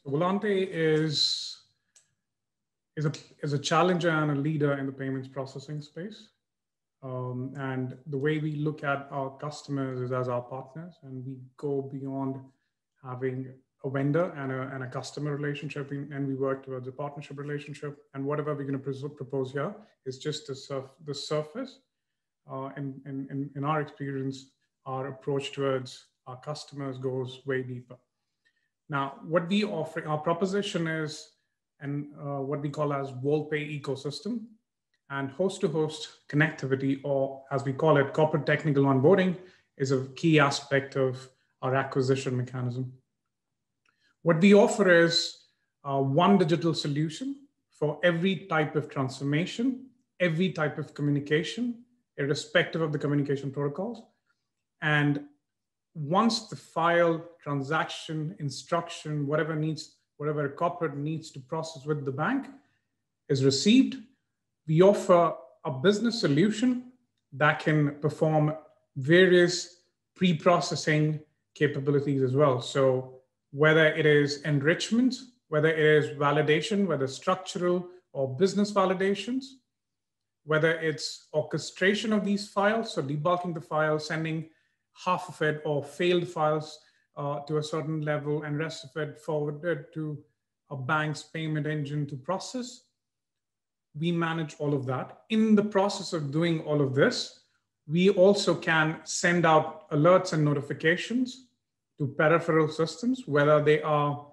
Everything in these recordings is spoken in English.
So Volante is a challenger and a leader in the payments processing space. And the way we look at our customers is as our partners, and we go beyond having a vendor and a customer relationship, and we work towards a partnership relationship. And whatever we're going to propose here is just the surface. In our experience, our approach towards our customers goes way deeper. Now, what we offer, our proposition is, and what we call as WorldPay ecosystem, and host-to-host connectivity, or as we call it, corporate technical onboarding, is a key aspect of our acquisition mechanism. What we offer is one digital solution for every type of transformation, every type of communication, irrespective of the communication protocols. And once the file, transaction, instruction, whatever a corporate needs to process with the bank is received, we offer a business solution that can perform various pre-processing capabilities as well. So whether it is enrichment, whether it is validation, whether structural or business validations, whether it's orchestration of these files, so debulking the file, sending half of it or failed files to a certain level and rest of it forwarded to a bank's payment engine to process. We manage all of that. In the process of doing all of this, we also can send out alerts and notifications to peripheral systems, whether they are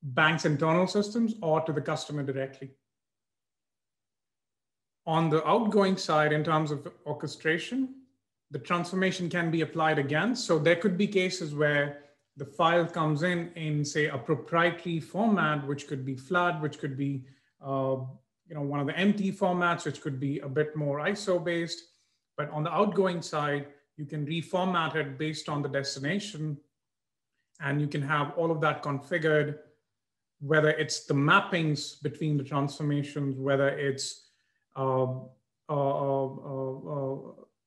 bank's internal systems or to the customer directly. On the outgoing side, in terms of orchestration, the transformation can be applied again. So there could be cases where the file comes in say, a proprietary format, which could be flat, which could be one of the empty formats, which could be a bit more ISO based. But on the outgoing side, you can reformat it based on the destination, and you can have all of that configured, whether it's the mappings between the transformations, whether it's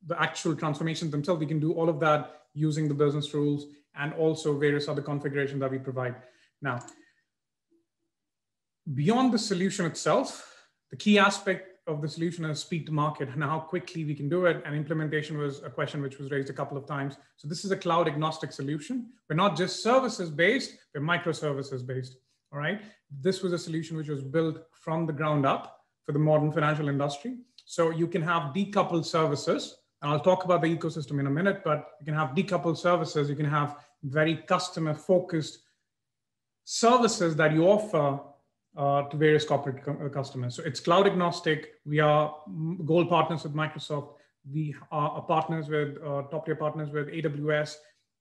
the actual transformations themselves. We can do all of that using the business rules and also various other configurations that we provide. Now, beyond the solution itself, the key aspect of the solution is speed to market and how quickly we can do it. And implementation was a question which was raised a couple of times. So this is a cloud agnostic solution. We're not just services based, we're microservices based, all right? This was a solution which was built from the ground up for the modern financial industry. So you can have decoupled services, and I'll talk about the ecosystem in a minute, but you can have decoupled services. You can have very customer focused services that you offer to various corporate customers. So it's cloud agnostic. We are gold partners with Microsoft. We are partners with top tier partners with AWS.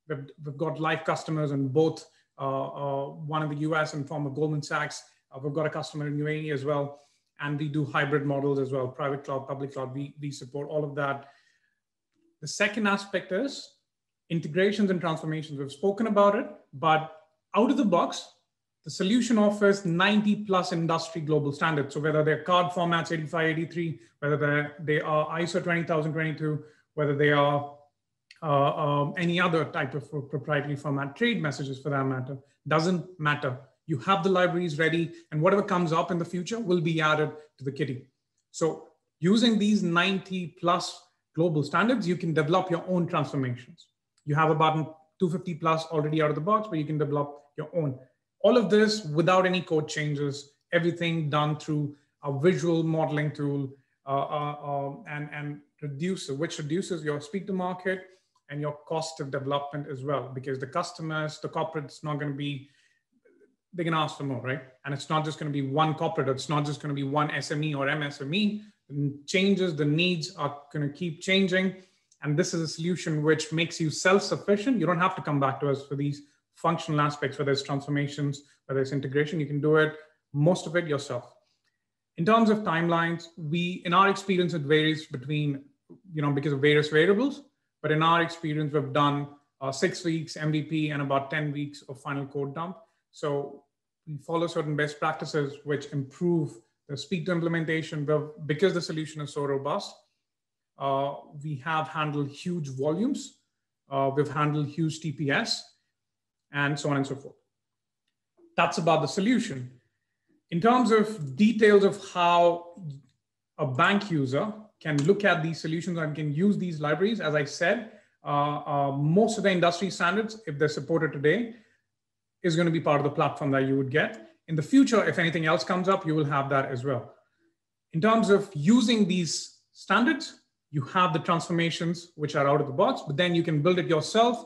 We've got live customers in both, one in the US in form of Goldman Sachs. We've got a customer in UAE as well. And we do hybrid models as well, private cloud, public cloud. We support all of that. The second aspect is integrations and transformations. We've spoken about it, but out of the box, the solution offers 90 plus industry global standards. So whether they're card formats 85, 83, whether they are ISO 20022, whether they are any other type of proprietary format, trade messages for that matter, doesn't matter. You have the libraries ready, and whatever comes up in the future will be added to the kitty. So using these 90 plus global standards, you can develop your own transformations. You have about 250 plus already out of the box, but you can develop your own. All of this without any code changes, everything done through a visual modeling tool and which reduces your speed to market and your cost of development as well, because the customers, the corporate's not going to be, they're going to ask for more, right? And it's not just going to be one corporate, it's not just going to be one SME or MSME. The changes, the needs are going to keep changing. And this is a solution which makes you self-sufficient. You don't have to come back to us for these functional aspects, whether it's transformations, whether it's integration. You can do it, most of it yourself. In terms of timelines, in our experience, it varies between, because of various variables, but in our experience, we've done 6 weeks MVP and about 10 weeks of final code dump. So we follow certain best practices which improve the speed to implementation. Because the solution is so robust, we have handled huge volumes. We've handled huge TPS and so on and so forth. that's about the solution. In terms of details of how a bank user can look at these solutions and can use these libraries, as I said, most of the industry standards, if they're supported today, is going to be part of the platform that you would get. In the future, if anything else comes up, you will have that as well. In terms of using these standards, you have the transformations which are out of the box, but then you can build it yourself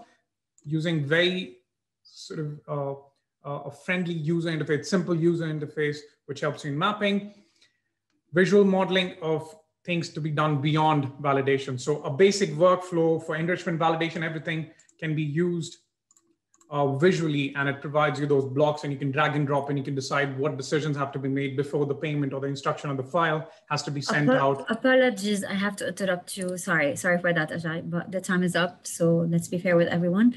using very sort of a friendly user interface, simple user interface, which helps you in mapping, visual modeling of things to be done beyond validation. So a basic workflow for enrichment, validation, everything can be used visually, and it provides you those blocks, and you can drag and drop, and you can decide what decisions have to be made before the payment or the instruction of the file has to be sent out. Apologies, I have to interrupt you. Sorry for that, Ajay, but the time is up. So let's be fair with everyone.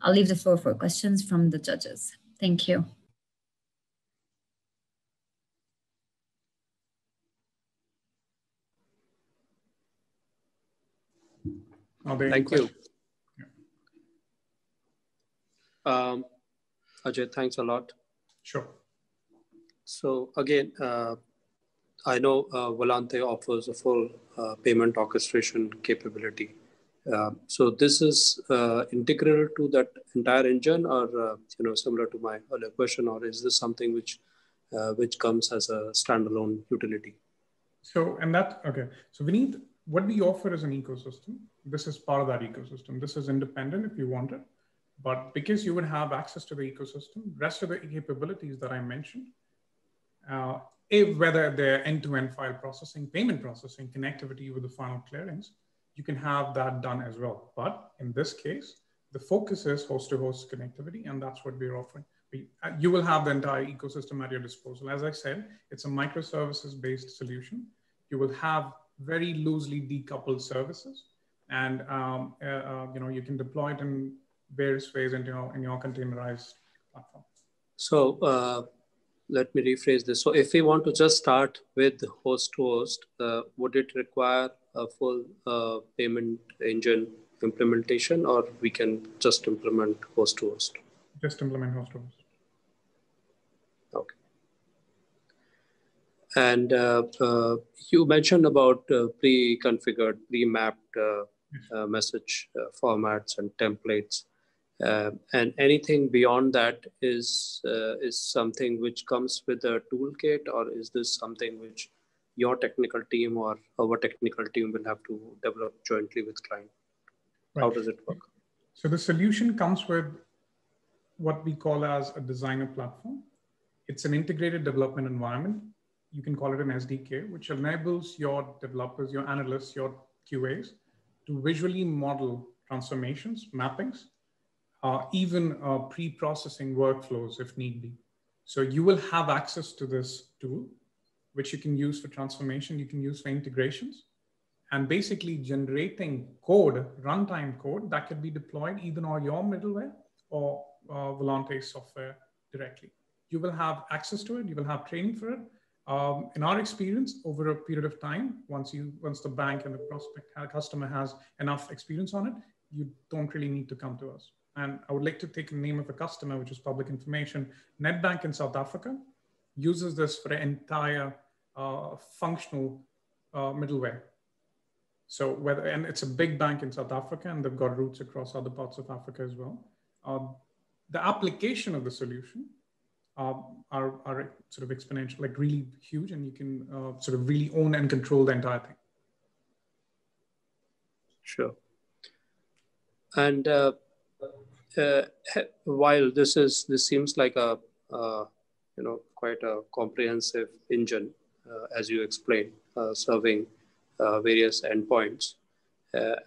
I'll leave the floor for questions from the judges. Thank you. Thank you. Ajay, thanks a lot. Sure. So again, I know Volante offers a full payment orchestration capability. So this is integral to that entire engine, or similar to my earlier question, or is this something which comes as a standalone utility? So, and that, okay. So Vineet, what we offer is an ecosystem. This is part of that ecosystem. This is independent if you want it, but because you would have access to the ecosystem, rest of the capabilities that I mentioned, whether they're end-to-end file processing, payment processing, connectivity with the final clearance, you can have that done as well. But in this case, the focus is host-to-host connectivity, and that's what we're offering. You will have the entire ecosystem at your disposal. As I said, it's a microservices-based solution. You will have very loosely decoupled services, and you can deploy it in various ways in your containerized platform. So let me rephrase this. So if we want to just start with host to host, would it require a full payment engine implementation, or we can just implement host to host? Just implement host to host. Okay. And you mentioned about pre-configured, pre-mapped message formats and templates. And anything beyond that is something which comes with a toolkit, or is this something which your technical team or our technical team will have to develop jointly with client? Right. How does it work? So the solution comes with what we call as a designer platform. It's an integrated development environment. You can call it an SDK, which enables your developers, your analysts, your QAs to visually model transformations, mappings, even pre-processing workflows if need be. So you will have access to this tool, which you can use for transformation, you can use for integrations, and basically generating code, runtime code that could be deployed either on your middleware or Volante software directly. You will have access to it, you will have training for it. In our experience, over a period of time, once the bank and the prospect customer has enough experience on it, you don't really need to come to us. And I would like to take a name of a customer, which is public information. Nedbank in South Africa uses this for an entire functional middleware. So and it's a big bank in South Africa, and they've got roots across other parts of Africa as well. The application of the solution are sort of exponential, like really huge, and you can sort of really own and control the entire thing. Sure. And while this seems like a quite a comprehensive engine, as you explained, serving various endpoints.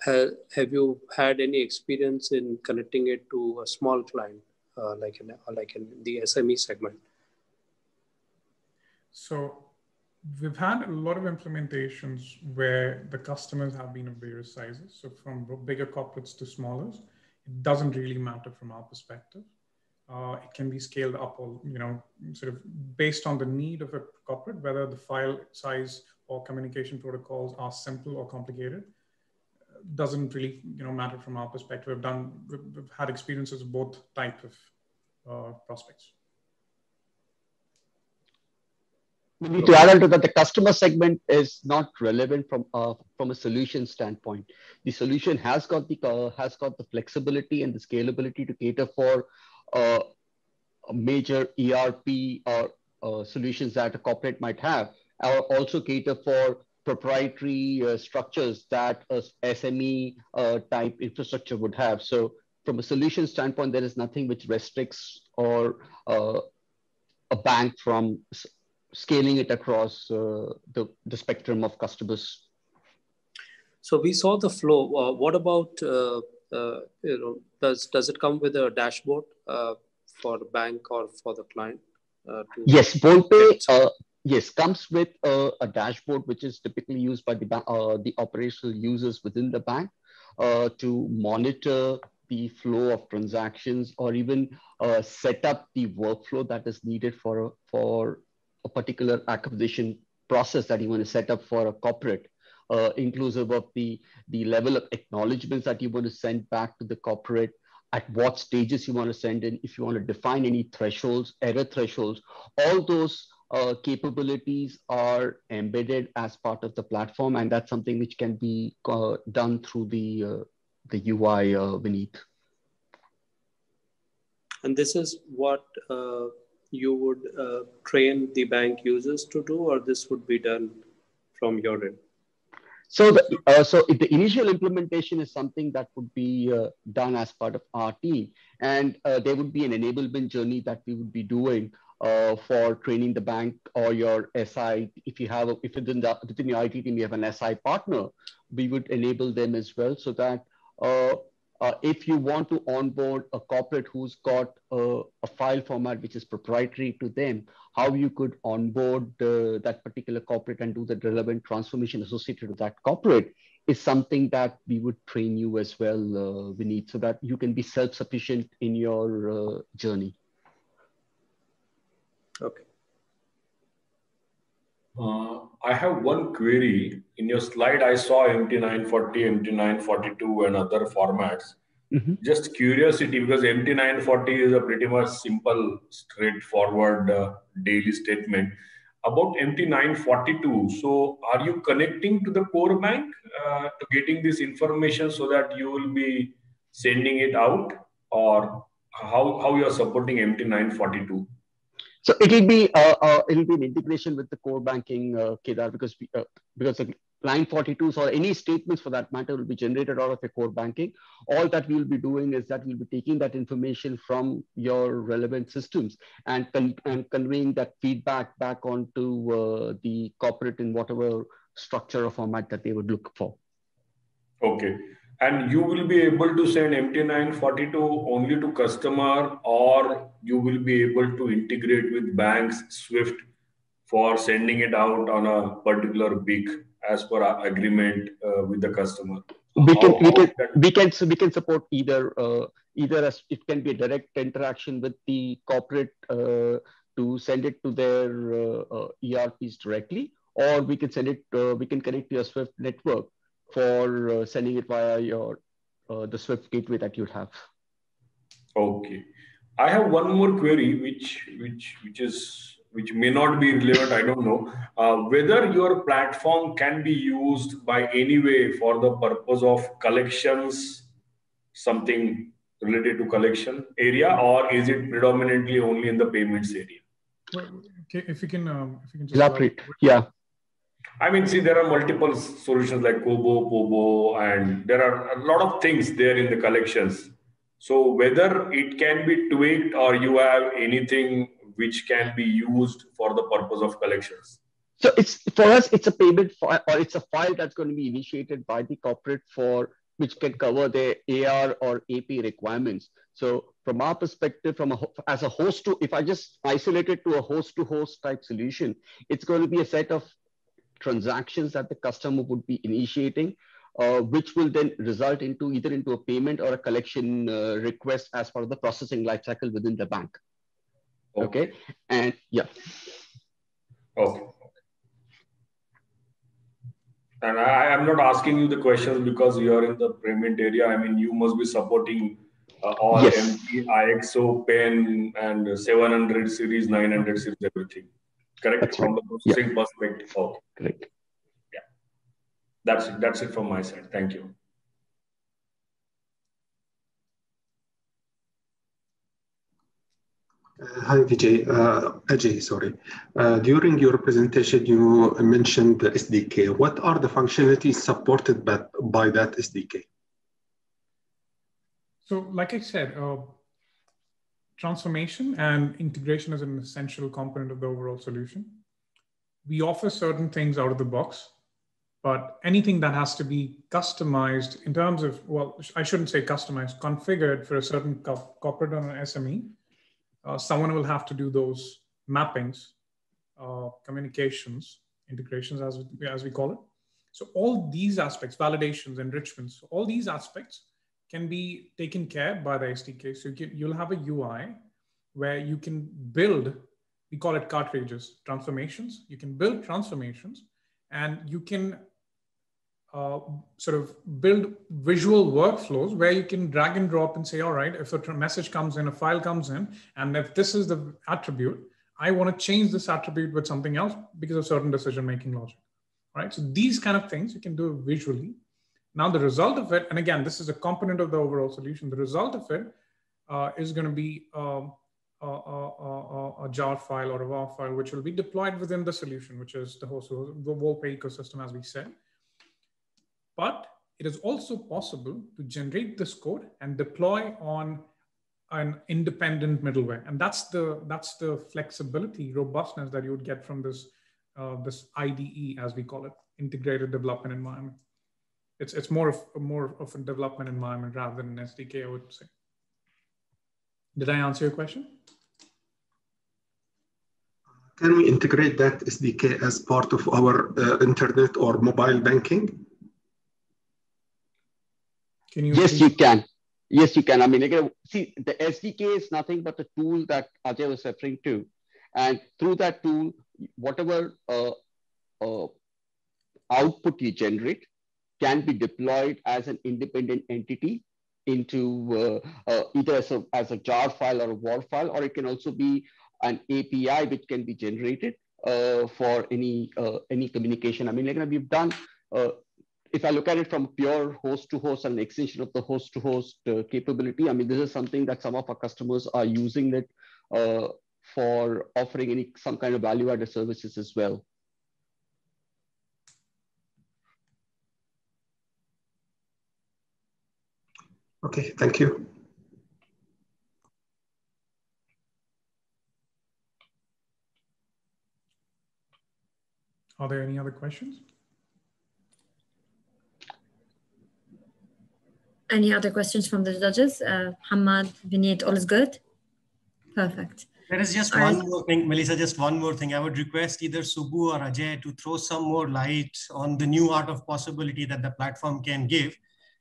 Have you had any experience in connecting it to a small client, like in the SME segment? So we've had a lot of implementations where the customers have been of various sizes. So from bigger corporates to smallers, it doesn't really matter from our perspective. It can be scaled up, or sort of based on the need of a corporate, whether the file size or communication protocols are simple or complicated. Doesn't really matter from our perspective. We've had experiences of both types of prospects. We need to add on to that, the customer segment is not relevant from a solution standpoint. The solution has got the flexibility and the scalability to cater for a major ERP or solutions that a corporate might have, or also cater for proprietary structures that a SME type infrastructure would have. So from a solution standpoint, there is nothing which restricts or a bank from scaling it across the spectrum of customers. So we saw the flow. What about does it come with a dashboard for the bank or for the client? Yes, Volante comes with a dashboard which is typically used by the operational users within the bank to monitor the flow of transactions, or even set up the workflow that is needed for a particular acquisition process that you want to set up for a corporate, inclusive of the level of acknowledgements that you want to send back to the corporate, at what stages you want to send in, if you want to define any thresholds, error thresholds. All those capabilities are embedded as part of the platform, and that's something which can be done through the UI, Vineet. And this is what you would train the bank users to do, or this would be done from your end? So the initial implementation is something that would be done as part of our team, and there would be an enablement journey that we would be doing for training the bank or your SI. If within your IT team you have an SI partner, we would enable them as well, so that if you want to onboard a corporate who's got a file format which is proprietary to them, how you could onboard that particular corporate and do the relevant transformation associated with that corporate is something that we would train you as well, Vineet, so that you can be self-sufficient in your journey. Okay. I have one query. In your slide, I saw MT940, MT942 and other formats. Mm-hmm. Just curiosity, because MT940 is a pretty much simple, straightforward daily statement. About MT942, so are you connecting to the core bank to getting this information so that you will be sending it out, or how you are supporting MT942? So it'll be an integration with the core banking, Kedar, because the line 42s or any statements for that matter will be generated out of a core banking. All that we'll be doing is that we'll be taking that information from your relevant systems and conveying that feedback back onto the corporate in whatever structure or format that they would look for. Okay. And you will be able to send MT942 only to customer, or you will be able to integrate with banks Swift for sending it out on a particular week as per our agreement with the customer? We can support either as it can be a direct interaction with the corporate to send it to their ERPs directly, or we can send it. We can connect to your Swift network for sending it via your the Swift gateway that you have. Okay, I have one more query, which may not be relevant. I don't know whether your platform can be used by any way for the purpose of collections, something related to collection area, or is it predominantly only in the payments area? Well, okay, if you can just elaborate. Yeah. I mean, see, there are multiple solutions like Kobo, Pobo, and there are a lot of things there in the collections. So whether it can be tweaked, or you have anything which can be used for the purpose of collections. So for us, it's a payment file, or it's a file that's going to be initiated by the corporate which can cover their AR or AP requirements. So from our perspective, as a host if I just isolate it to a host-to-host type solution, it's going to be a set of transactions that the customer would be initiating, which will then result either into a payment or a collection request as part of the processing lifecycle within the bank. Okay. And yeah. Okay. And I am not asking you the questions because you are in the payment area. I mean, you must be supporting all yes. MT, IXO, PEN, and 700 series, 900 series, everything. correct? That's From right. the processing perspective. Okay. Correct. Yeah. That's it. That's it from my side. Thank you. Hi, Vijay. Ajay, sorry. During your presentation, you mentioned the SDK. What are the functionalities supported by that SDK? So, like I said, transformation and integration is an essential component of the overall solution. We offer certain things out of the box, but anything that has to be customized in terms of, well, I shouldn't say customized, configured for a certain corporate or an SME, someone will have to do those mappings, communications, integrations, as we call it. So all these aspects, validations, enrichments, all these aspects can be taken care by the SDK. So you'll have a UI where you can build, we call it cartridges, transformations. You can build transformations, and you can sort of build visual workflows where you can drag and drop and say, all right, if a message comes in, a file comes in, and if this is the attribute, I want to change this attribute with something else because of certain decision-making logic, right? So these kind of things you can do visually. Now the result of it, and again, this is a component of the overall solution, the result of it is going to be a jar file or a WAR file, which will be deployed within the solution, which is the Volpe ecosystem, as we said. But it is also possible to generate this code and deploy on an independent middleware. And that's the flexibility, robustness that you would get from this, this IDE, as we call it, integrated development environment. It's more of a development environment rather than an SDK, I would say. Did I answer your question? Can we integrate that SDK as part of our internet or mobile banking? Yes, you can. Yes, you can. I mean, again, see, the SDK is nothing but a tool that Ajay was referring to. And through that tool, whatever output you generate can be deployed as an independent entity into either as a jar file or a WAR file, or it can also be an API which can be generated for any communication. I mean, like we've done, if I look at it from pure host-to-host and an extension of the host-to-host capability, I mean, this is something that some of our customers are using it for offering some kind of value-added services as well. Okay, thank you. Are there any other questions? Any other questions from the judges? Hamad, Vineet, all is good? Perfect. There is just one more thing, Melissa, just one more thing. I would request either Subbu or Ajay to throw some more light on the new art of possibility that the platform can give,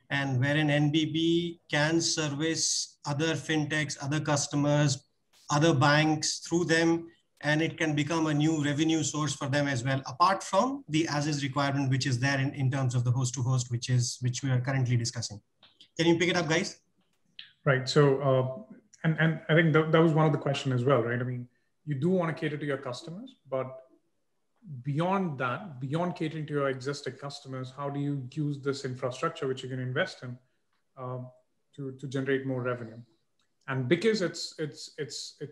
and wherein NBB can service other fintechs, other customers, other banks through them, and it can become a new revenue source for them as well, apart from the as-is requirement, which is there in terms of the host-to-host, which we are currently discussing. Can you pick it up, guys? Right. So, and I think that was one of the questions as well, right? I mean, you do want to cater to your customers, but beyond that, beyond catering to your existing customers, how do you use this infrastructure, which you can invest in, to generate more revenue? And because it's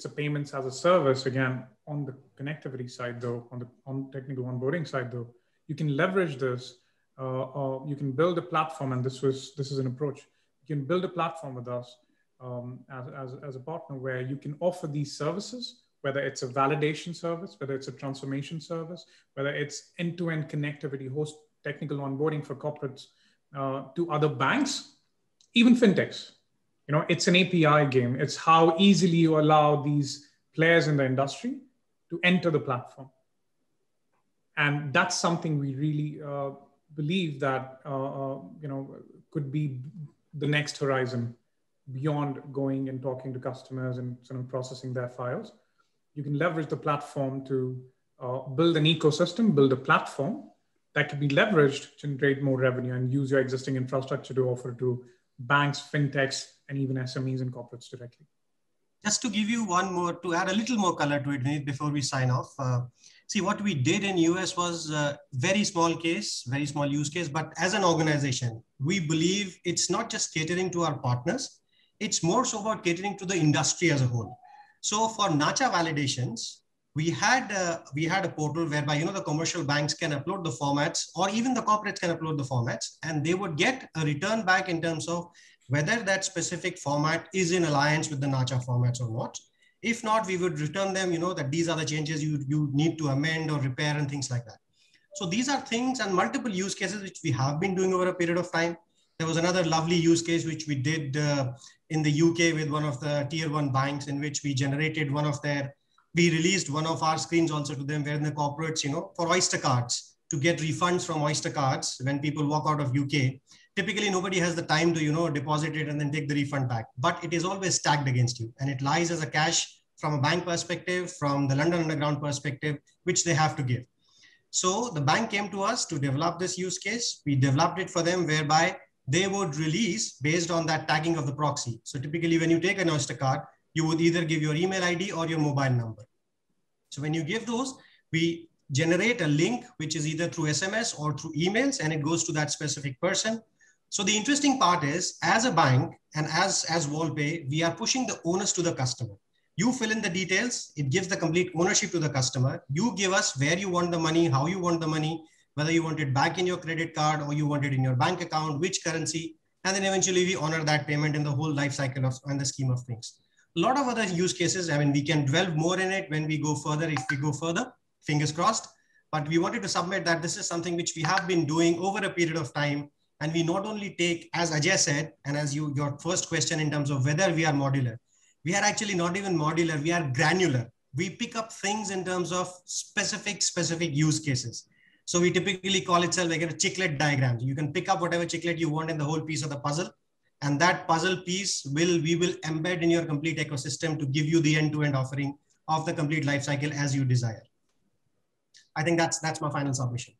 a payments as a service, again, on the connectivity side, though, on technical onboarding side, though, you can leverage this. You can build a platform, and this is an approach. You can build a platform with us as a partner where you can offer these services, whether it's a validation service, whether it's a transformation service, whether it's end-to-end connectivity, host technical onboarding for corporates to other banks, even fintechs. You know, it's an API game. It's how easily you allow these players in the industry to enter the platform. And that's something we really believe that could be the next horizon beyond going and talking to customers and sort of processing their files. You can leverage the platform to build an ecosystem, build a platform that can be leveraged to generate more revenue and use your existing infrastructure to offer to banks, fintechs, and even SMEs and corporates directly. Just to give you one more, to add a little more color to it before we sign off. See, what we did in US was a very small case, very small use case, but as an organization, we believe it's not just catering to our partners, it's more so about catering to the industry as a whole. So for NACHA validations, we had a portal whereby, you know, the commercial banks can upload the formats, or even the corporates can upload the formats, and they would get a return back in terms of whether that specific format is in alliance with the NACHA formats or not. If not, we would return them, you know, that these are the changes you need to amend or repair and things like that. So these are things and multiple use cases which we have been doing over a period of time. There was another lovely use case which we did in the UK with one of the tier 1 banks, in which we generated we released one of our screens also to them, where in the corporates, you know, for Oyster cards, to get refunds from Oyster cards when people walk out of UK. Typically, nobody has the time to, you know, deposit it and then take the refund back, but it is always tagged against you, and it lies as a cash from a bank perspective, from the London Underground perspective, which they have to give. So the bank came to us to develop this use case. We developed it for them, whereby they would release based on that tagging of the proxy. So typically when you take an Oyster card, you would either give your email ID or your mobile number. So when you give those, we generate a link, which is either through SMS or through emails, and it goes to that specific person. So the interesting part is, as a bank and as WallPay, we are pushing the onus to the customer. You fill in the details, it gives the complete ownership to the customer. You give us where you want the money, how you want the money, whether you want it back in your credit card or you want it in your bank account, which currency, and then eventually we honor that payment in the whole life cycle of and the scheme of things. A lot of other use cases, I mean, we can delve more in it when we go further, if we go further, fingers crossed. But we wanted to submit that this is something which we have been doing over a period of time. And we not only take, as Ajay said, and as your first question in terms of whether we are modular, we are actually not even modular, we are granular. We pick up things in terms of specific use cases. So we typically call itself like a chiclet diagram. You can pick up whatever chiclet you want in the whole piece of the puzzle. And that puzzle piece we will embed in your complete ecosystem to give you the end-to-end offering of the complete life cycle as you desire. I think that's my final submission.